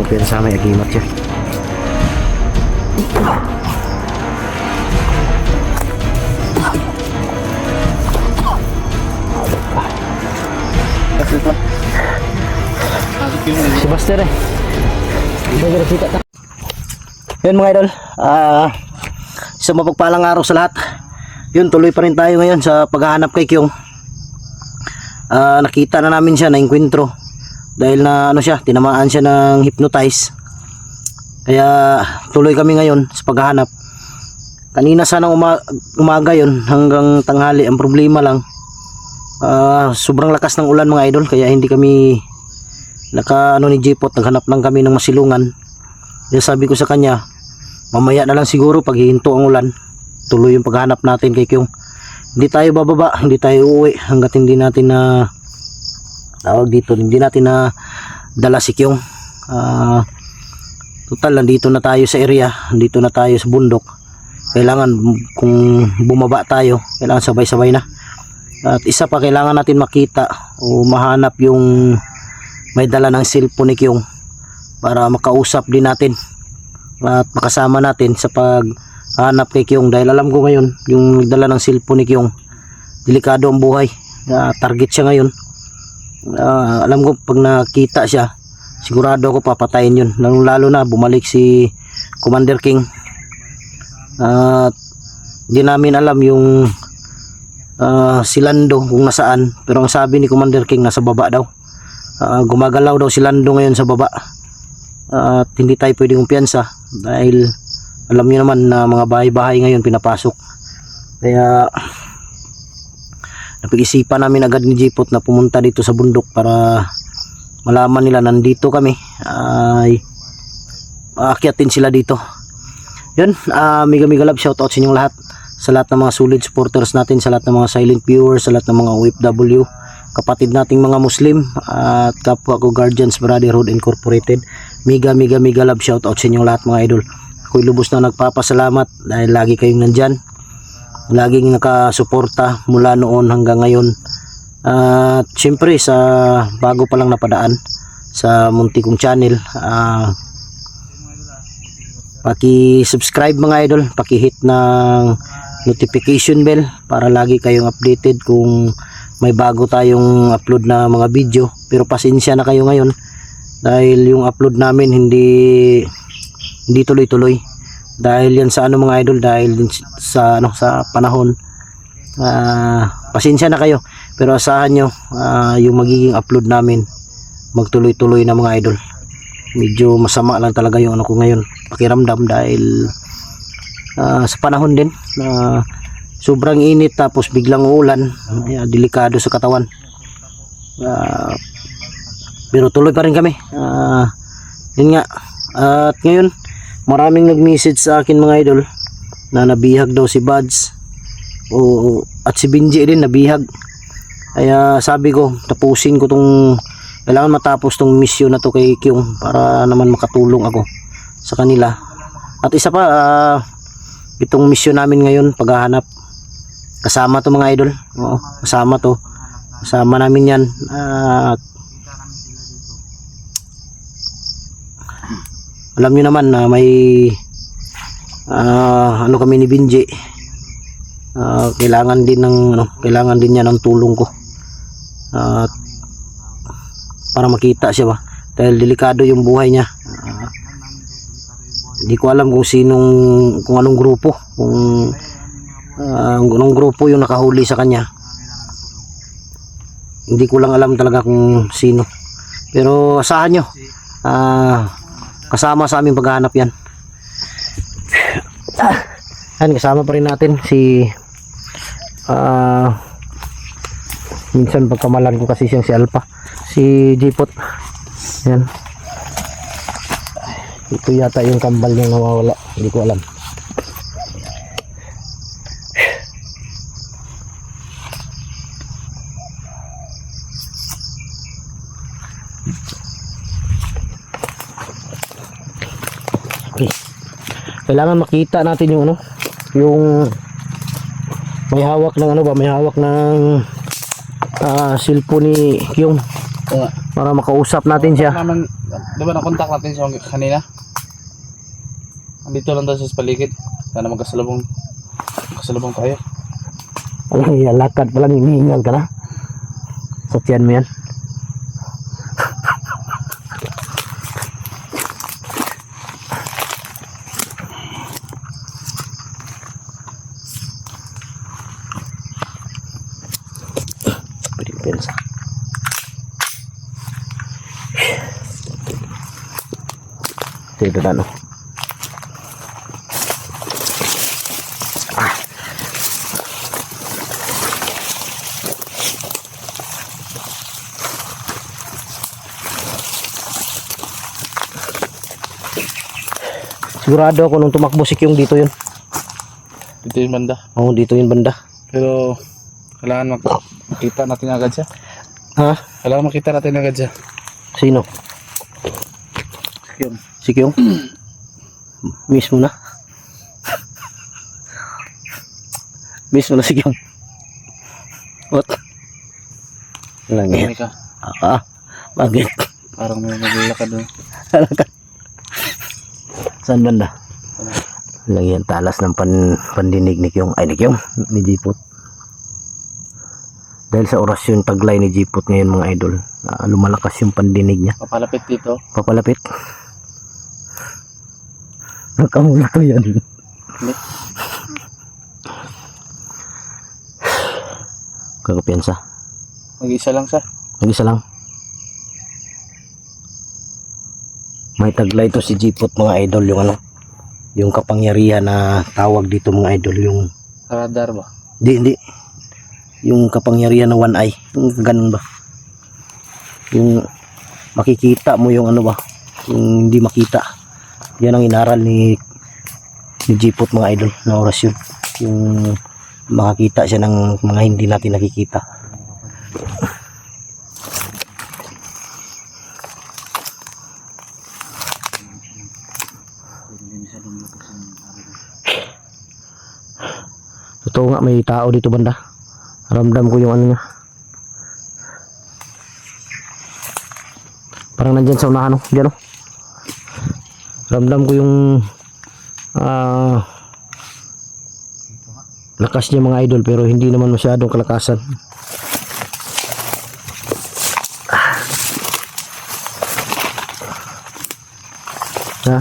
pero sa may agimat siya. Si Buster eh. Hindi kita ta. Yun mga idol, isang mapagpalang araw sa lahat. Yun, tuloy pa rin tayo ngayon sa paghahanap kay Kyung. Nakita na namin siya, na-enkwentro. Dahil na ano siya, tinamaan siya ng hypnotize. Kaya tuloy kami ngayon sa paghahanap. Kanina sanang umaga yun hanggang tanghali. Ang problema lang, sobrang lakas ng ulan mga idol, kaya hindi kami ni Jipot, naghanap lang kami ng masilungan. Kaya sabi ko sa kanya, mamaya na lang siguro pag hihinto ang ulan, tuloy yung paghanap natin kay Kyung. Hindi tayo bababa, hindi tayo uuwi hanggat hindi natin na hindi natin na dala si Kyung. Total, nandito na tayo sa area, nandito na tayo sa bundok. Kailangan kung bumaba tayo, kailangan sabay-sabay na. At isa pa, kailangan natin makita o mahanap yung may dala ng cellphone ni Kyung para makausap din natin at makasama natin sa paghanap kay Kyung. Dahil alam ko ngayon, yung dala ng cellphone ni Kyung, delikado ang buhay. Target siya ngayon. Alam ko pag nakita siya, sigurado ako papatayin yun. Lalo na bumalik si Commander King. Hindi namin alam yung si Lando kung nasaan, pero ang sabi ni Commander King nasa baba daw. Gumagalaw daw si Lando ngayon sa baba. At hindi tayo pwedeng kumpiyansa dahil alam niyo naman na mga bahay-bahay ngayon pinapasok. Kaya napag-isipan namin agad ni Jipot na pumunta dito sa bundok para malaman nila nandito kami, ay aakyatin sila dito. Yun, mega love shoutout sa inyong lahat, sa lahat ng mga solid supporters natin, sa lahat ng mga silent viewers, sa lahat ng mga OFW, kapatid nating mga Muslim at kapwa ko Guardians Brotherhood Incorporated. Mega love shoutout sa inyong lahat mga idol. Ako'y lubos na nagpapasalamat dahil lagi kayong nandyan, laging nakasuporta mula noon hanggang ngayon. At syempre sa bago pa lang napadaan sa munti kong channel, paki-subscribe mga idol, paki-hit ng notification bell para lagi kayong updated kung may bago tayong upload na mga video. Pero pasensya na kayo ngayon dahil yung upload namin hindi tuloy-tuloy dahil yan sa mga idol, dahil sa sa panahon. Pasensya na kayo, pero asahan nyo yung magiging upload namin magtuloy-tuloy na mga idol. Medyo masama lang talaga yung ko ngayon, pakiramdam, dahil sa panahon din sobrang init tapos biglang uulan, delikado sa katawan. Pero tuloy pa rin kami. Yun nga, at ngayon maraming nag-message sa akin mga idol na nabihag daw si Buds at si Benji din nabihag. Kaya sabi ko, tapusin ko kailangan matapos tong mission na to kay Kyung para naman makatulong ako sa kanila. At isa pa, itong mission namin ngayon, paghahanap, kasama to mga idol. Oo, kasama namin yan. Alam niyo naman na may kami ni Benji, kailangan din niya ng tulong ko para makita siya ba, dahil delikado yung buhay niya. Hindi ko alam kung anong grupo, kung anong grupo yung nakahuli sa kanya. Hindi ko lang alam talaga kung sino, pero asahan nyo, kasama sa aming paghahanap yan. Kasama pa rin natin si minsan pagkamalan ko kasi siyang si Alpha, si Jipot. Yan, ito yata yung kambal niya nawawala, hindi ko alam. Okay, kailangan makita natin yung yung may hawak ng may hawak ng cellphone ni Kyung Oo nga. para makausap natin siya. Naman, di ba nakontak natin siya kanina? Andito lang daw siya sa paligid. Sana magkasalubong tayo. Alang lakad pa lang, hinihingal ka na. Sa tiyan mo yan. Pwede ko pensa. Dito na, no? Sigurado ako nung tumakbo si Kyung dito yun. Dito yung banda. Oo, dito yun banda. Pero kailangan makita natin agad siya. Ha? Kailangan makita natin agad siya. Sino? Yun. Si Kyung? Mismo na. Mismo na si Kyung. What? Lang yan. Ka. Bakit? Parang may naglalakad doon. Saan banda? Lang yan, talas ng pandinig ni Kyung. Ay, ni Kyung, ni Jipot. Dahil sa orasyon taglay ni Jipot ngayon mga idol, lumalakas yung pandinig niya. Papalapit dito. Papalapit. Nakamulto yan. Kakapiyansa. Mag-isa lang siya. Mag-isa lang. May taglay to si Jipot mga idol, yung ano, yung kapangyarihan na tawag dito mga idol, yung Radar ba? hindi yung kapangyarihan na one eye, yung ganun ba, yung makikita mo yung ano ba, yung hindi makita. Yan ang inaral ni Jipot mga idol na orasyon, yung makakita siya ng mga hindi natin nakikita. Totoo nga, may tao dito banda. Ramdam ko yung ano niya. Parang nandyan sa unahan, no? Diyan, no? Ramdam ko yung lakas niya mga idol, pero hindi naman masyadong kalakasan. Ha?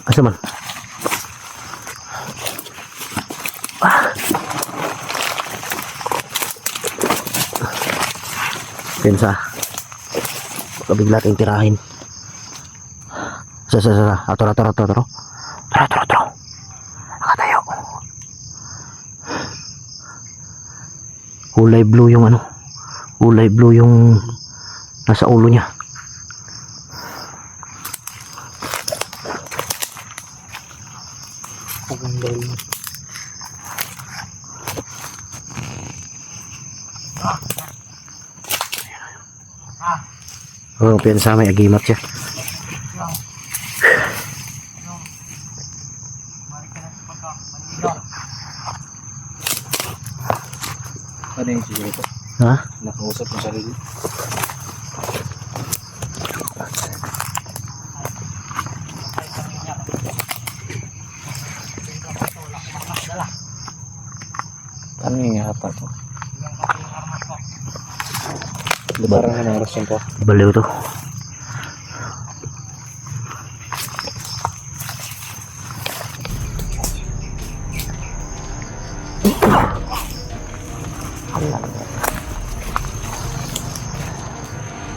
Asa man? Pensa. Kabigla tayong tirahin. Atro. Nakatayo. Kulay blue yung ano. Kulay blue yung nasa ulo niya. Oh, pensa may agimat siya. Ano yung siguro ito? Ha? Nakausap ng sarili. Ano yung hata to? Parang ano oras yun to? Baliw to.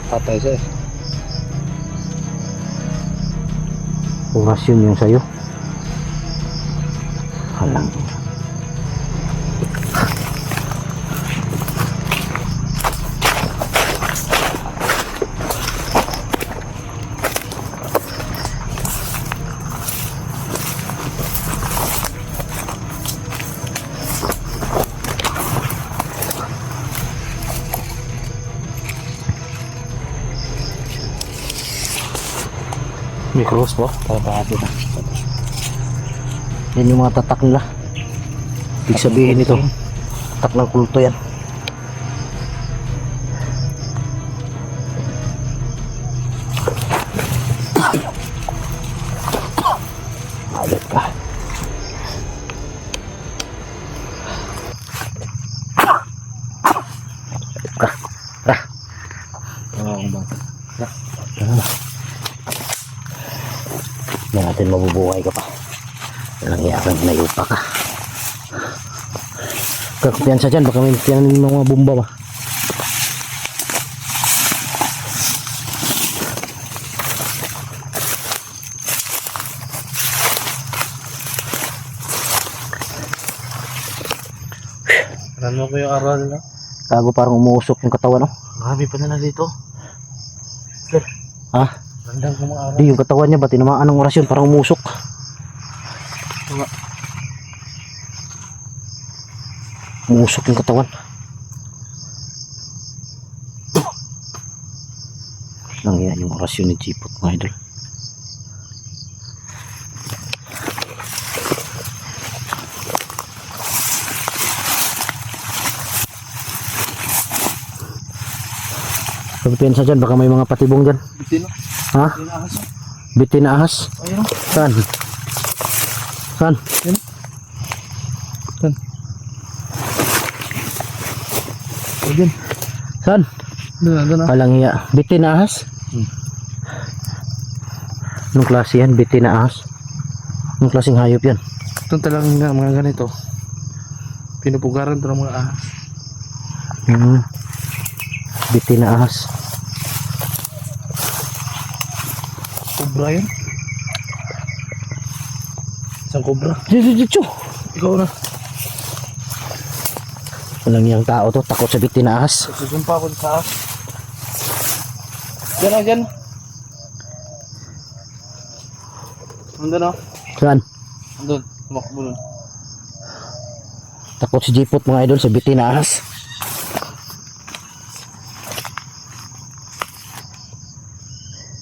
Patay siya eh. Orasyon yung sayo. Halang. May cross ba? Tarapati na. Yan yung mga tatak nila. Ibig sabihin ito, tatak ng kulto yan. ang bata. Hindi natin mabubuhay ka pa. Walang iyakan, nayupa ka. Kakumpiyansa dyan, baka may tiyanin ng mga bomba ba. Ano ko yung aral na? Kago parang umuusok yung katawan, no? Marami pa na dito. Ha? Randang ko mga aral. Di, yung katawan niya ba, tinamaan ng orasyon, parang umusok. Umusok yung katawan. Lang yan yung orasyon ni Jipot, mga idol. Pagpiyansa dyan, baka may mga patibong dyan. Bitino. Ha? Tinahas. Bitin na ahas. Ayun. Saan? Saan? Saan? Ayun. Saan? Doon na. Walang iya. Bitin na ahas? Anong klase yan? Bitin na ahas? Anong klaseng hayop yan? Ito talagang mga ganito. Pinupugaran ito ng mga ahas. Bitin na ahas. Cobra yun. Isang cobra. Dito. Ikaw na. Walang iyang tao to. Takot sa bitin na ahas. Susumpa ako sa ahas. Diyan na, diyan. Nandun o. Saan? Nandun. Tumakbo nun. Takot si Jipot, mga idol, sa bitin na ahas.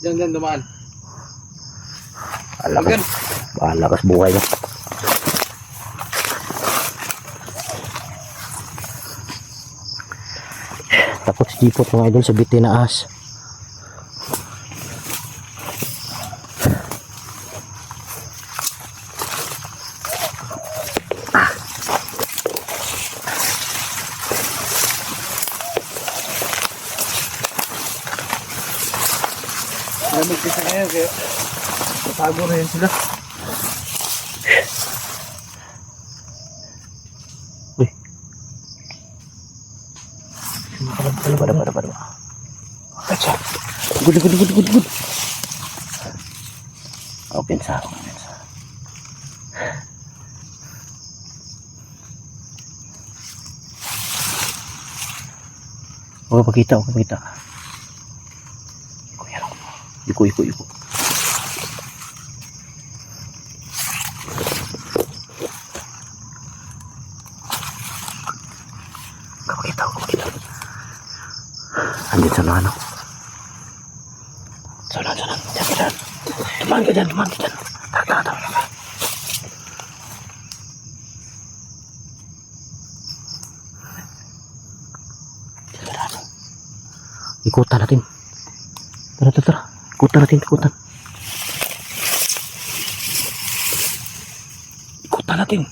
Diyan, dumaan. Alakas. Alakas buhay mo. Takot si Jipot, mga idol, sa bitin na ahas. Lamig kasi ngayon kaya tatago na yun sila. Uy. Pada. Acha. Good. Open sa. Huwag pakita. Iko. Kapakita. Andyan sa ano. Sana. Diyan. Tumaan ka dyan. Tara. Ikutan natin. Tara. Ikutan. Ikutan natin.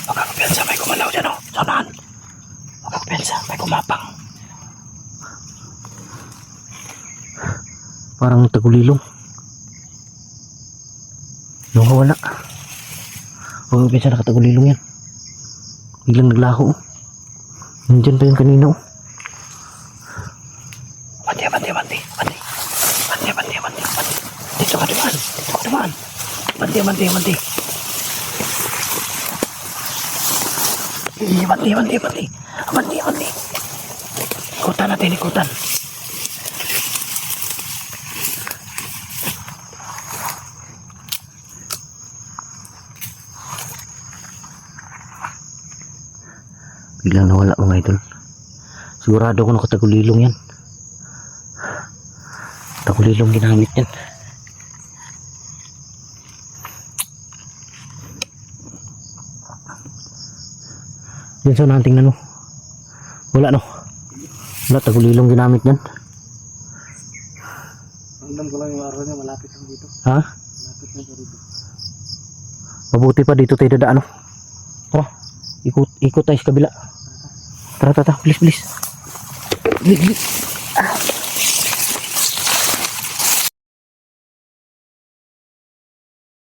Baka kapiyansa, may kumalaw dyan o. Sanahan. Baka kapiyansa, may kumapang. Parang tagulilong. Nawawala. Baka kapiyansa, nakatagulilong yan. Biglang naglaho. Nandiyan pa yung kanina. Banti. Dito ka dumaan. Banti. Banti. Ikutan. Biglang nawala, mga idol. Sigurado ko nakatagulilong yan. Tagulilong ginamit yan. Yan sa nating no. Wala tagulilong ginamit yan. Randang ko lang yung araw niya, malapit lang dito. Ha? Malapit lang dito. Mabuti pa dito tayo dadaan, no? Tara, ikot tayo sa kabila. Tara, bilis. Bilis.